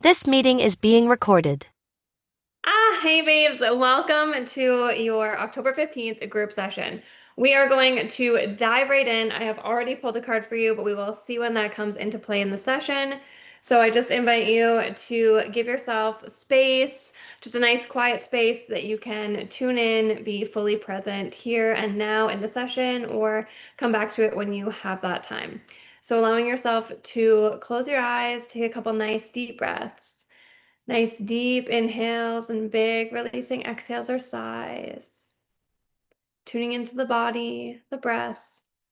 This meeting is being recorded. Hey babes, welcome to your October 15th group session. We are going to dive right in. I have already pulled a card for you, but we will see when that comes into play in the session. So I just invite you to give yourself space, just a nice quiet space that you can tune in, be fully present here and now in the session, or come back to it when you have that time. So allowing yourself to close your eyes, take a couple nice deep breaths. Nice deep inhales and big releasing exhales or sighs. Tuning into the body, the breath,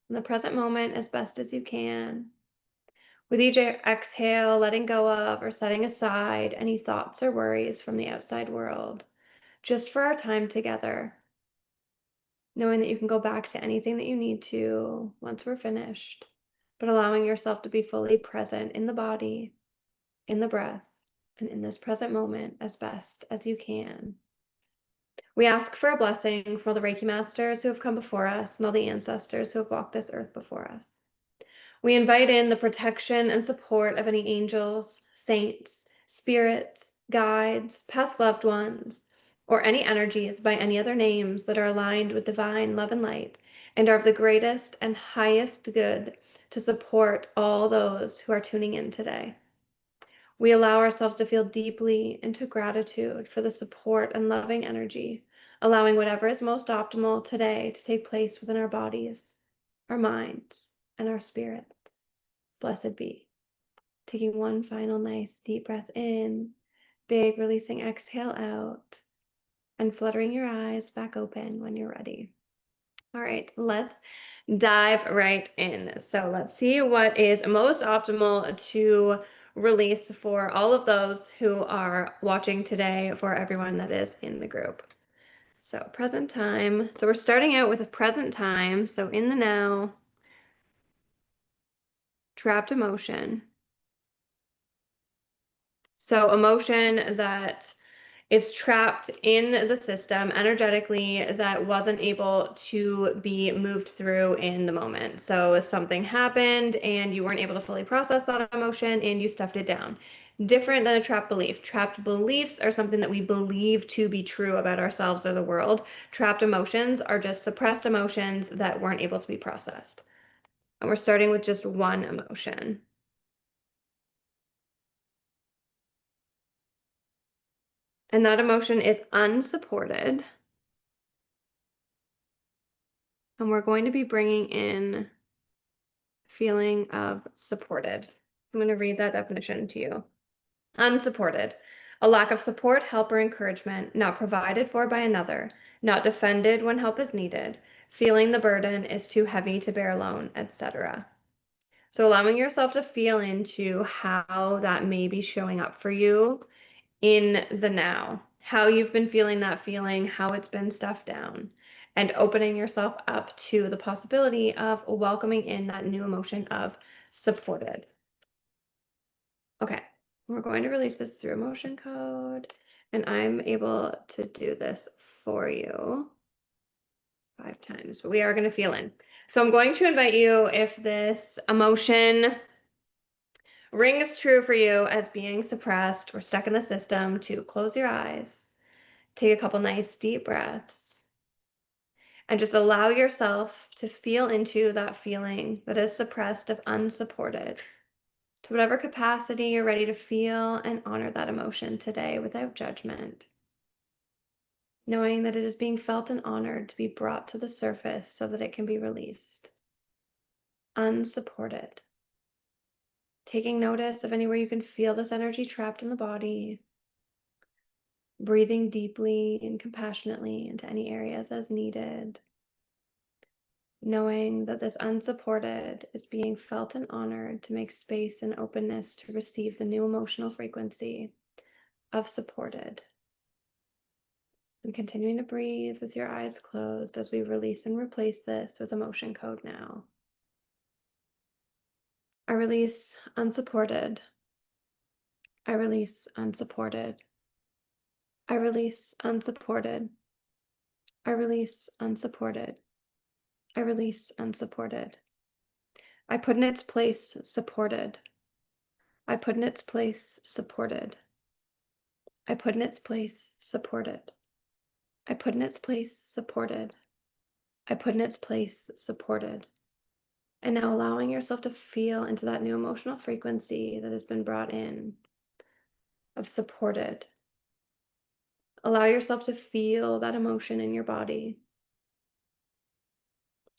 and the present moment as best as you can. With each exhale, letting go of or setting aside any thoughts or worries from the outside world, just for our time together. Knowing that you can go back to anything that you need to once we're finished, but allowing yourself to be fully present in the body, in the breath, and in this present moment as best as you can. We ask for a blessing for all the Reiki masters who have come before us and all the ancestors who have walked this earth before us. We invite in the protection and support of any angels, saints, spirits, guides, past loved ones, or any energies by any other names that are aligned with divine love and light and are of the greatest and highest good to support all those who are tuning in today. We allow ourselves to feel deeply into gratitude for the support and loving energy, allowing whatever is most optimal today to take place within our bodies, our minds, and our spirits. Blessed be. Taking one final nice deep breath in, big releasing exhale out, and fluttering your eyes back open when you're ready. All right, let's dive right in. So let's see what is most optimal to release for all of those who are watching today, for everyone that is in the group. So present time. So we're starting out with a present time. So in the now, trapped emotion. So emotion that is trapped in the system energetically that wasn't able to be moved through in the moment. So something happened and you weren't able to fully process that emotion and you stuffed it down. Different than a trapped belief. Trapped beliefs are something that we believe to be true about ourselves or the world. Trapped emotions are just suppressed emotions that weren't able to be processed. And we're starting with just one emotion. And that emotion is unsupported. And we're going to be bringing in feeling of supported. I'm going to read that definition to you. Unsupported, a lack of support, help, or encouragement, not provided for by another, not defended when help is needed, feeling the burden is too heavy to bear alone, etc. So allowing yourself to feel into how that may be showing up for you in the now, how you've been feeling that feeling, how it's been stuffed down, and opening yourself up to the possibility of welcoming in that new emotion of supported. Okay, we're going to release this through emotion code, and I'm able to do this for you 5 times, but we are going to feel in. So I'm going to invite you, if this emotion rings true for you as being suppressed or stuck in the system, to close your eyes. Take a couple nice deep breaths and just allow yourself to feel into that feeling that is suppressed of unsupported. To whatever capacity you're ready to feel and honor that emotion today without judgment. Knowing that it is being felt and honored to be brought to the surface so that it can be released. Unsupported. Taking notice of anywhere you can feel this energy trapped in the body. Breathing deeply and compassionately into any areas as needed. Knowing that this unsupported is being felt and honored to make space and openness to receive the new emotional frequency of supported. And continuing to breathe with your eyes closed as we release and replace this with emotion code now. I release unsupported. I release unsupported. I release unsupported. I release unsupported. I release unsupported. I put in its place supported. I put in its place supported. I put in its place supported. I put in its place supported. I put in its place supported. And now allowing yourself to feel into that new emotional frequency that has been brought in of supported. Allow yourself to feel that emotion in your body,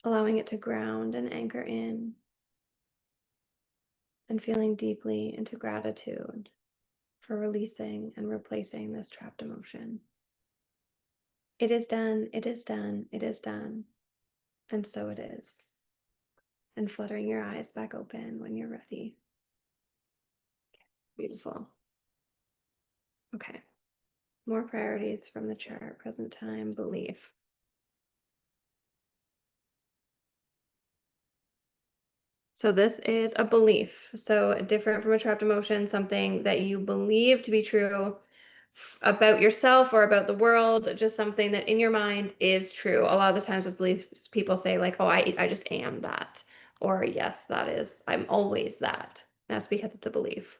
allowing it to ground and anchor in, and feeling deeply into gratitude for releasing and replacing this trapped emotion. It is done, it is done, it is done, and so it is. And fluttering your eyes back open when you're ready. Beautiful. Okay. More priorities from the chart, present time, belief. So this is a belief. So different from a trapped emotion, something that you believe to be true about yourself or about the world, just something that in your mind is true. A lot of the times with beliefs, people say like, oh, I just am that. Or yes, that is, I'm always that. That's because it's a belief.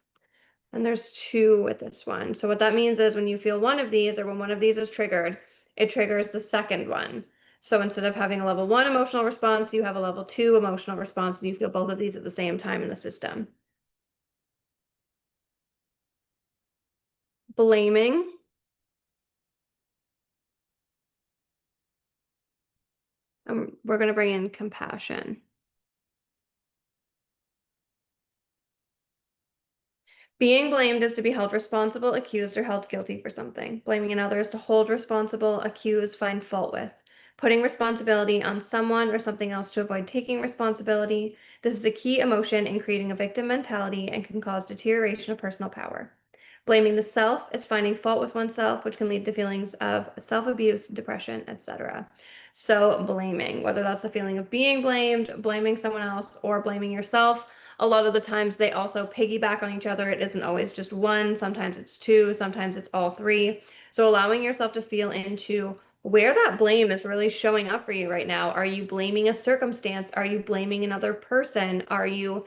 And there's two with this one. So what that means is when you feel one of these or when one of these is triggered, it triggers the second one. So instead of having a level 1 emotional response, you have a level 2 emotional response, and you feel both of these at the same time in the system. Blaming. We're going to bring in compassion. Being blamed is to be held responsible, accused, or held guilty for something. Blaming another is to hold responsible, accuse, find fault with. Putting responsibility on someone or something else to avoid taking responsibility. This is a key emotion in creating a victim mentality and can cause deterioration of personal power. Blaming the self is finding fault with oneself, which can lead to feelings of self-abuse, depression, etc. So blaming, whether that's a feeling of being blamed, blaming someone else, or blaming yourself, a lot of the times they also piggyback on each other. It isn't always just one, sometimes it's two, sometimes it's all three. So allowing yourself to feel into where that blame is really showing up for you right now. Are you blaming a circumstance? Are you blaming another person? Are you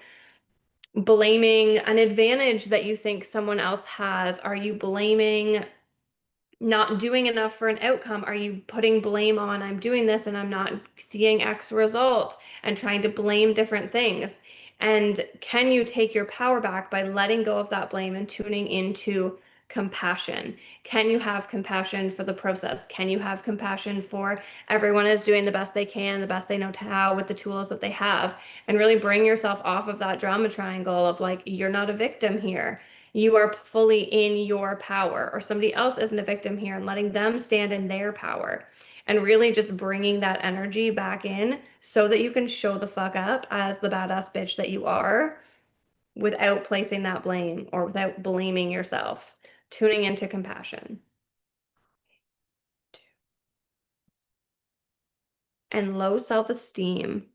blaming an advantage that you think someone else has? Are you blaming not doing enough for an outcome? Are you putting blame on, I'm doing this and I'm not seeing X result, and trying to blame different things? And can you take your power back by letting go of that blame and tuning into compassion? Can you have compassion for the process? Can you have compassion for everyone is doing the best they can, the best they know how with the tools that they have, and really bring yourself off of that drama triangle of like, you're not a victim here. You are fully in your power, or somebody else isn't a victim here, and letting them stand in their power and really just bringing that energy back in so that you can show the fuck up as the badass bitch that you are without placing that blame or without blaming yourself. Tuning into compassion and low self-esteem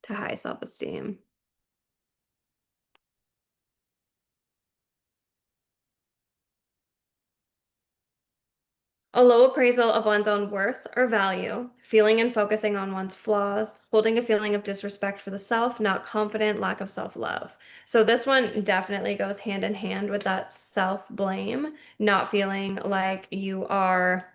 to high self-esteem. A low appraisal of one's own worth or value, feeling and focusing on one's flaws, holding a feeling of disrespect for the self, not confident, lack of self-love. So this one definitely goes hand in hand with that self-blame, not feeling like you are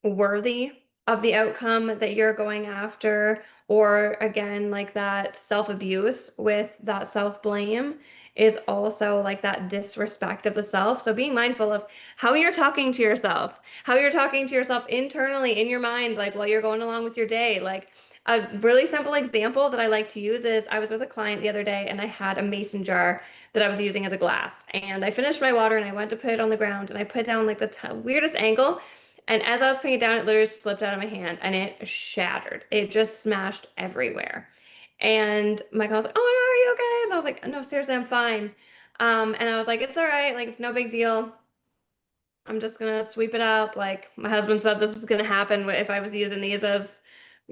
worthy of the outcome that you're going after, or again, like that self-abuse with that self-blame is also like that disrespect of the self. So being mindful of how you're talking to yourself, how you're talking to yourself internally in your mind, like while you're going along with your day. Like a really simple example that I like to use is I was with a client the other day and I had a mason jar that I was using as a glass, and I finished my water and I went to put it on the ground and I put down like the weirdest angle, and as I was putting it down, it literally slipped out of my hand and it shattered. It just smashed everywhere. And Michael was like, "Oh my God, are you okay?" And I was like, "No, seriously, I'm fine." And I was like, "It's all right. Like, it's no big deal. I'm just gonna sweep it up." Like, my husband said this was gonna happen if I was using these as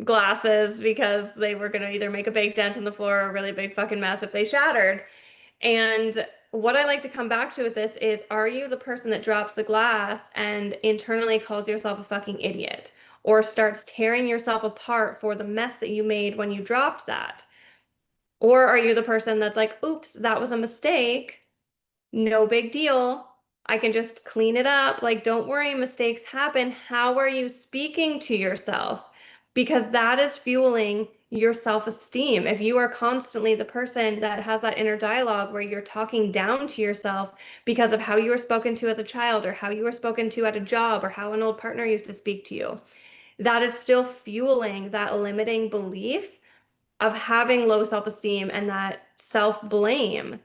glasses, because they were gonna either make a big dent in the floor or a really big fucking mess if they shattered. And what I like to come back to with this is, are you the person that drops the glass and internally calls yourself a fucking idiot? or starts tearing yourself apart for the mess that you made when you dropped that? Or are you the person that's like, oops, that was a mistake, no big deal, I can just clean it up, like, don't worry, mistakes happen. How are you speaking to yourself? Because that is fueling your self-esteem. If you are constantly the person that has that inner dialogue where you're talking down to yourself because of how you were spoken to as a child, or how you were spoken to at a job, or how an old partner used to speak to you, that is still fueling that limiting belief of having low self-esteem and that self-blame,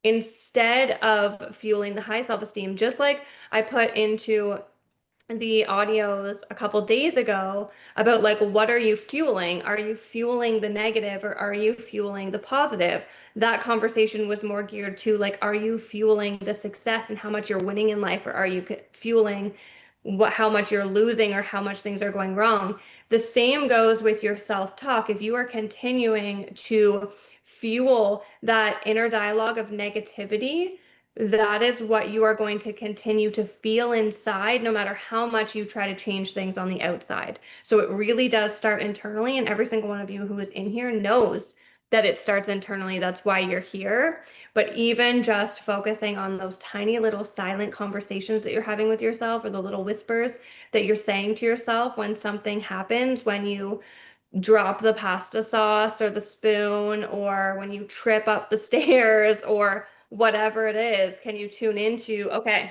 instead of fueling the high self-esteem. Just like I put into the audios a couple days ago about, like, what are you fueling? Are you fueling the negative, or are you fueling the positive? That conversation was more geared to, like, are you fueling the success and how much you're winning in life, or are you fueling how much you're losing or how much things are going wrong? The same goes with your self-talk. If you are continuing to fuel that inner dialogue of negativity, that is what you are going to continue to feel inside, no matter how much you try to change things on the outside. So it really does start internally, and every single one of you who is in here knows that it starts internally. That's why you're here. But even just focusing on those tiny little silent conversations that you're having with yourself, or the little whispers that you're saying to yourself when something happens, when you drop the pasta sauce or the spoon, or when you trip up the stairs, or whatever it is, can you tune into, okay,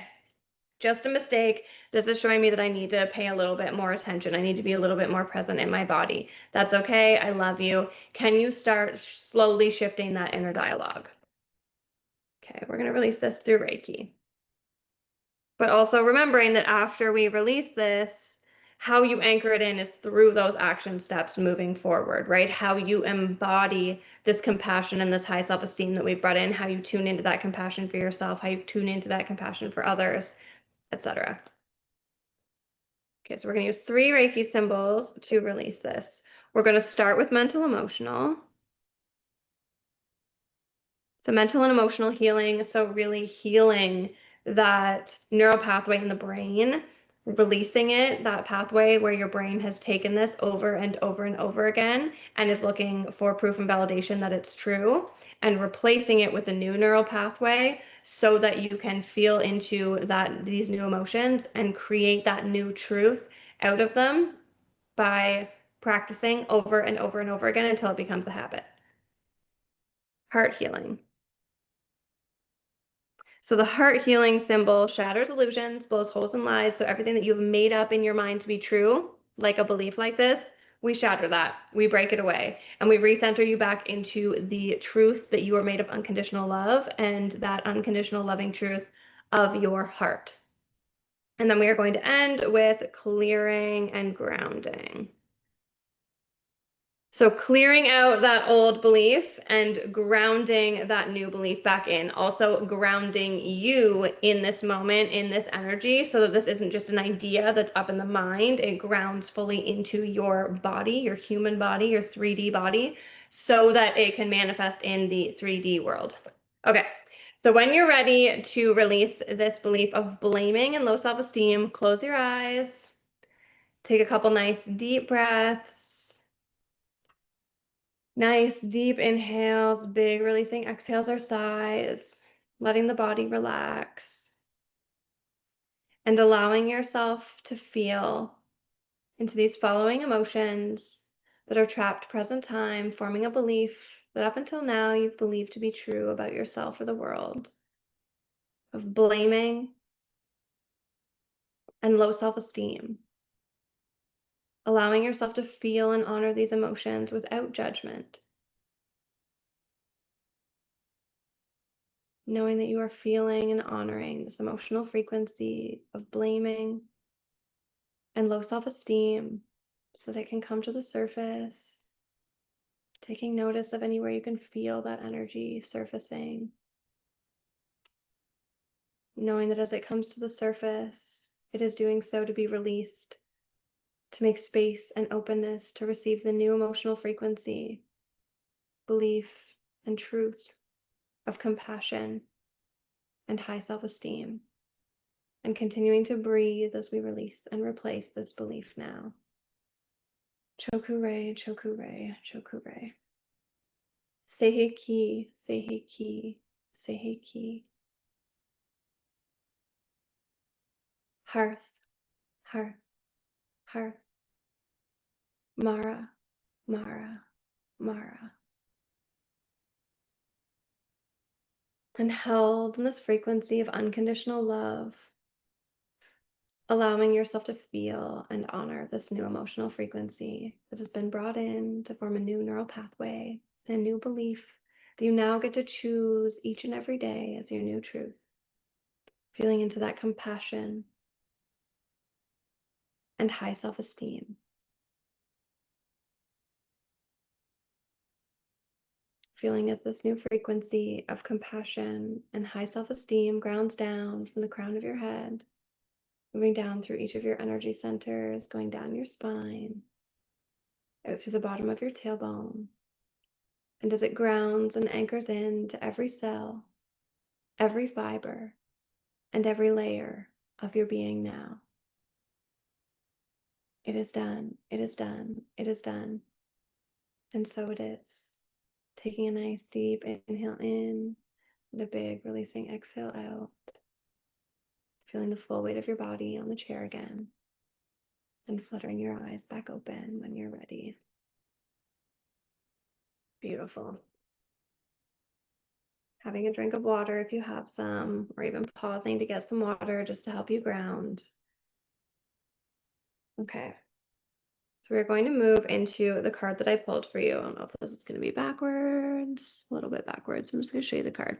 just a mistake. This is showing me that I need to pay a little bit more attention. I need to be a little bit more present in my body. That's okay. I love you. Can you start slowly shifting that inner dialogue? Okay, we're going to release this through Reiki. But also remembering that after we release this, how you anchor it in is through those action steps moving forward, right? How you embody this compassion and this high self-esteem that we've brought in, how you tune into that compassion for yourself, how you tune into that compassion for others, etc. Okay, so we're going to use 3 Reiki symbols to release this. We're going to start with mental emotional. So mental and emotional healing, so really healing that neural pathway in the brain, releasing it, that pathway where your brain has taken this over and over and over again and is looking for proof and validation that it's true, and replacing it with a new neural pathway so that you can feel into these new emotions and create that new truth out of them by practicing over and over and over again until it becomes a habit. Heart healing. So the heart healing symbol shatters illusions, blows holes in lies. So everything that you've made up in your mind to be true, like a belief like this, we shatter that. We break it away, and we recenter you back into the truth that you are made of unconditional love, and that unconditional loving truth of your heart. And then we are going to end with clearing and grounding. So clearing out that old belief and grounding that new belief back in. Also grounding you in this moment, in this energy, so that this isn't just an idea that's up in the mind. It grounds fully into your body, your human body, your 3D body, so that it can manifest in the 3D world. Okay, so when you're ready to release this belief of blaming and low self-esteem, close your eyes, take a couple nice deep breaths. Nice deep inhales, big releasing exhales or sighs, letting the body relax, and allowing yourself to feel into these following emotions that are trapped present time, forming a belief that up until now you've believed to be true about yourself or the world, of blaming and low self-esteem. Allowing yourself to feel and honor these emotions without judgment. Knowing that you are feeling and honoring this emotional frequency of blaming and low self-esteem so that it can come to the surface, taking notice of anywhere you can feel that energy surfacing, knowing that as it comes to the surface, it is doing so to be released, to make space and openness to receive the new emotional frequency, belief, and truth of compassion and high self-esteem, and continuing to breathe as we release and replace this belief now. Chokure, chokure, chokure. Seiheki, seiheki, seiheki. Hearth, hearth, hearth. Mara, Mara, Mara. And held in this frequency of unconditional love, allowing yourself to feel and honor this new emotional frequency that has been brought in to form a new neural pathway and a new belief that you now get to choose each and every day as your new truth. Feeling into that compassion and high self-esteem. Feeling as this new frequency of compassion and high self-esteem grounds down from the crown of your head, moving down through each of your energy centers, going down your spine, out through the bottom of your tailbone. And as it grounds and anchors into every cell, every fiber, and every layer of your being now. It is done, it is done, it is done. And so it is. Taking a nice deep inhale in and a big releasing exhale out. Feeling the full weight of your body on the chair again. And fluttering your eyes back open when you're ready. Beautiful. Having a drink of water if you have some, or even pausing to get some water just to help you ground. Okay. So we're going to move into the card that I pulled for you. I don't know if this is going to be backwards, a little bit backwards. I'm just going to show you the card.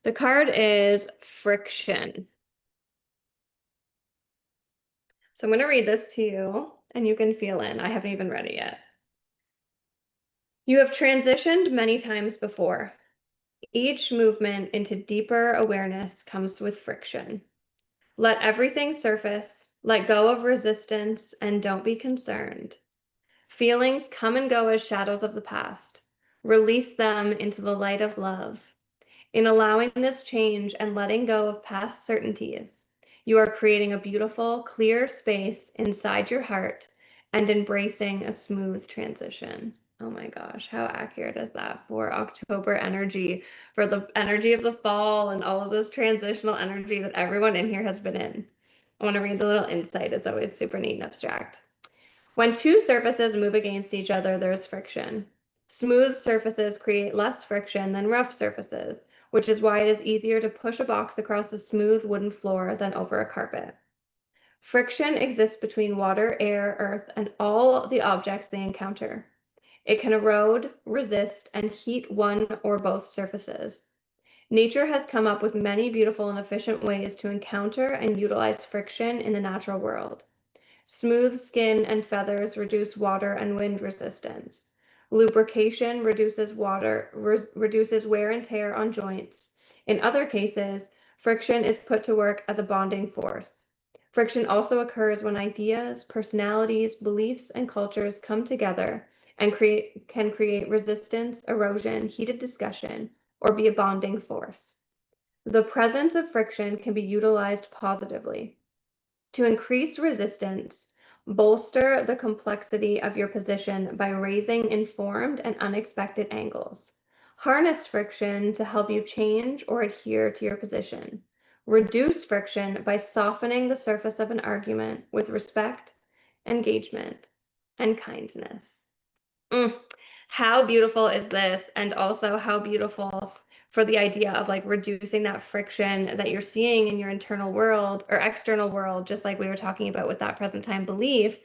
The card is friction. So I'm going to read this to you and you can feel in. I haven't even read it yet. You have transitioned many times before. Each movement into deeper awareness comes with friction. Let everything surface, let go of resistance, and don't be concerned. Feelings come and go as shadows of the past. Release them into the light of love. In allowing this change and letting go of past certainties, you are creating a beautiful, clear space inside your heart and embracing a smooth transition. Oh my gosh, how accurate is that for October energy, for the energy of the fall and all of this transitional energy that everyone in here has been in? I want to read the little insight. It's always super neat and abstract. When two surfaces move against each other, there's friction. Smooth surfaces create less friction than rough surfaces, which is why it is easier to push a box across a smooth wooden floor than over a carpet. Friction exists between water, air, earth, and all the objects they encounter. It can erode, resist, and heat one or both surfaces. Nature has come up with many beautiful and efficient ways to encounter and utilize friction in the natural world. Smooth skin and feathers reduce water and wind resistance. Lubrication reduces wear and tear on joints. In other cases, friction is put to work as a bonding force. Friction also occurs when ideas, personalities, beliefs, and cultures come together and can create resistance, erosion, heated discussion, or be a bonding force. The presence of friction can be utilized positively to increase resistance, bolster the complexity of your position by raising informed and unexpected angles. Harness friction to help you change or adhere to your position. Reduce friction by softening the surface of an argument with respect, engagement, and kindness. How beautiful is this? And also how beautiful for the idea of like reducing that friction that you're seeing in your internal world or external world, just like we were talking about with that present time belief,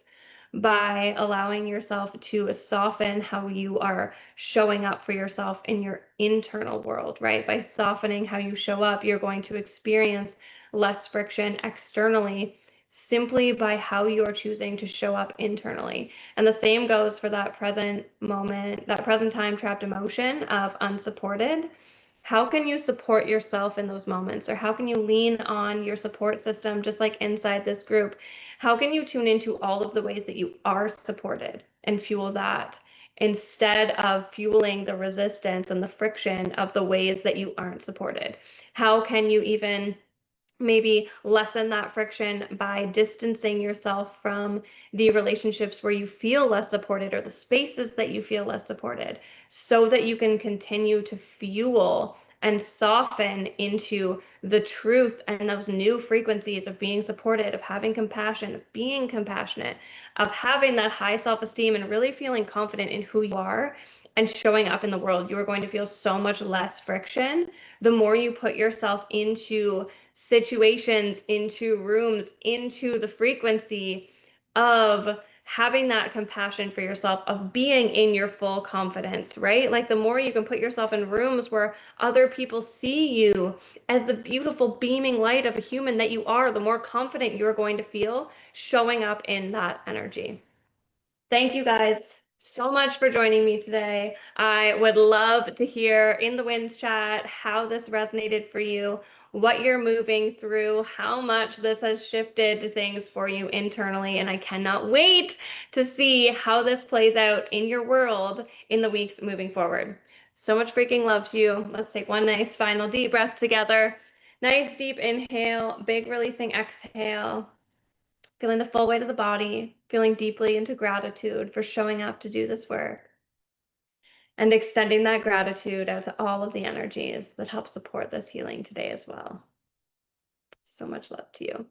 by allowing yourself to soften how you are showing up for yourself in your internal world, right? By softening how you show up, you're going to experience less friction externally simply by how you are choosing to show up internally. And the same goes for that present moment, that present time trapped emotion of unsupported. How can you support yourself in those moments? Or how can you lean on your support system, just like inside this group? How can you tune into all of the ways that you are supported and fuel that instead of fueling the resistance and the friction of the ways that you aren't supported? How can you even maybe lessen that friction by distancing yourself from the relationships where you feel less supported or the spaces that you feel less supported, so that you can continue to fuel and soften into the truth and those new frequencies of being supported, of having compassion, of being compassionate, of having that high self-esteem and really feeling confident in who you are and showing up in the world. You are going to feel so much less friction the more you put yourself into situations, into rooms, into the frequency of having that compassion for yourself, of being in your full confidence, right? Like the more you can put yourself in rooms where other people see you as the beautiful beaming light of a human that you are, the more confident you're going to feel showing up in that energy. Thank you guys so much for joining me today. I would love to hear in the Winds chat how this resonated for you, what you're moving through, how much this has shifted things for you internally. And I cannot wait to see how this plays out in your world in the weeks moving forward. So much freaking love to you. Let's take one nice final deep breath together. Nice deep inhale, big releasing exhale. Feeling the full weight of the body, feeling deeply into gratitude for showing up to do this work, and extending that gratitude out to all of the energies that help support this healing today as well. So much love to you.